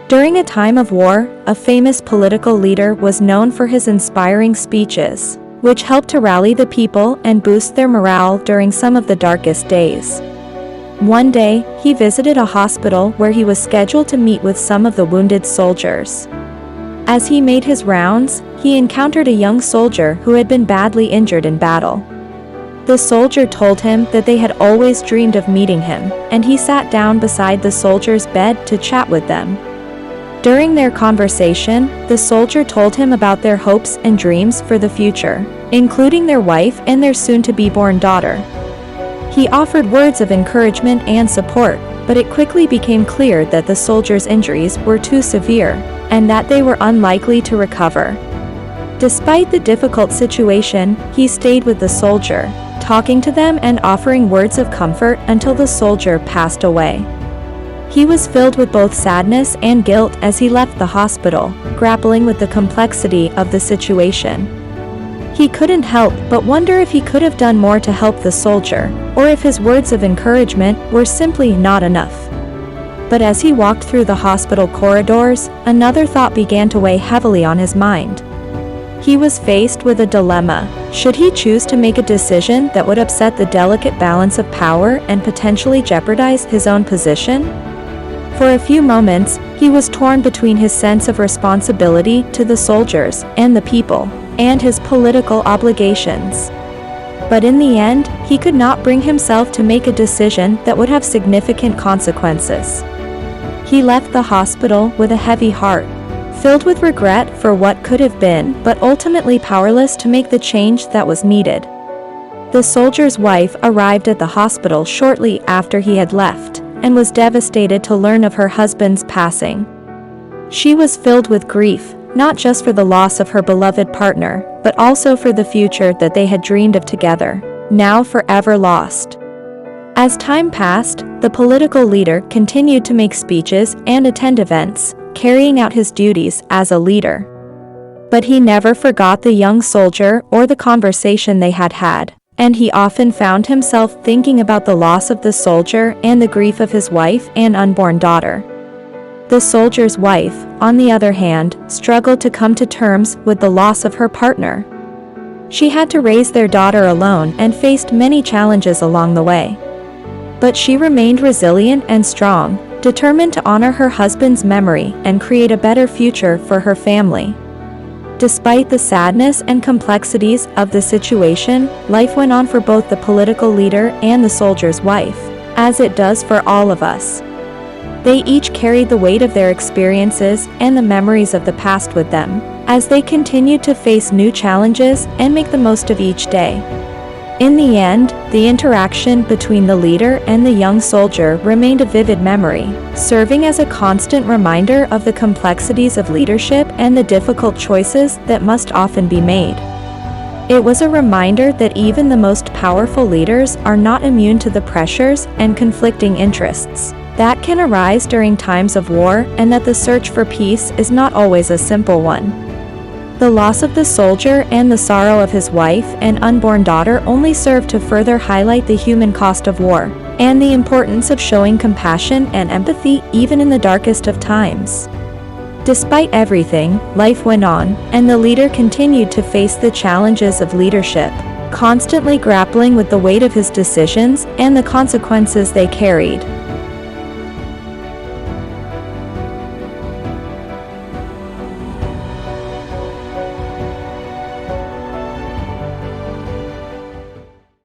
During a time of war, a famous political leader was known for his inspiring speeches, which helped to rally the people and boost their morale during some of the darkest days. One day, he visited a hospital where he was scheduled to meet with some of the wounded soldiers. As he made his rounds, he encountered a young soldier who had been badly injured in battle. The soldier told him that they had always dreamed of meeting him, and he sat down beside the soldier's bed to chat with them. During their conversation, the soldier told him about their hopes and dreams for the future, including their wife and their soon-to-be-born daughter. He offered words of encouragement and support, but it quickly became clear that the soldier's injuries were too severe, and that they were unlikely to recover. Despite the difficult situation, he stayed with the soldier, talking to them and offering words of comfort until the soldier passed away. He was filled with both sadness and guilt as he left the hospital, grappling with the complexity of the situation. He couldn't help but wonder if he could have done more to help the soldier, or if his words of encouragement were simply not enough. But as he walked through the hospital corridors, another thought began to weigh heavily on his mind. He was faced with a dilemma. Should he choose to make a decision that would upset the delicate balance of power and potentially jeopardize his own position? For a few moments, he was torn between his sense of responsibility to the soldiers and the people, and his political obligations. But in the end, he could not bring himself to make a decision that would have significant consequences. He left the hospital with a heavy heart, filled with regret for what could have been, but ultimately powerless to make the change that was needed. The soldier's wife arrived at the hospital shortly after he had left, and was devastated to learn of her husband's passing. She was filled with grief, not just for the loss of her beloved partner, but also for the future that they had dreamed of together, now forever lost. As time passed, the political leader continued to make speeches and attend events, carrying out his duties as a leader. But he never forgot the young soldier or the conversation they had had, and he often found himself thinking about the loss of the soldier and the grief of his wife and unborn daughter. The soldier's wife, on the other hand, struggled to come to terms with the loss of her partner. She had to raise their daughter alone and faced many challenges along the way. But she remained resilient and strong, determined to honor her husband's memory and create a better future for her family. Despite the sadness and complexities of the situation, life went on for both the political leader and the soldier's wife, as it does for all of us. They each carried the weight of their experiences and the memories of the past with them, as they continued to face new challenges and make the most of each day. In the end, the interaction between the leader and the young soldier remained a vivid memory, serving as a constant reminder of the complexities of leadership and the difficult choices that must often be made. It was a reminder that even the most powerful leaders are not immune to the pressures and conflicting interests that can arise during times of war, and that the search for peace is not always a simple one. The loss of the soldier and the sorrow of his wife and unborn daughter only served to further highlight the human cost of war, and the importance of showing compassion and empathy even in the darkest of times. Despite everything, life went on, and the leader continued to face the challenges of leadership, constantly grappling with the weight of his decisions and the consequences they carried.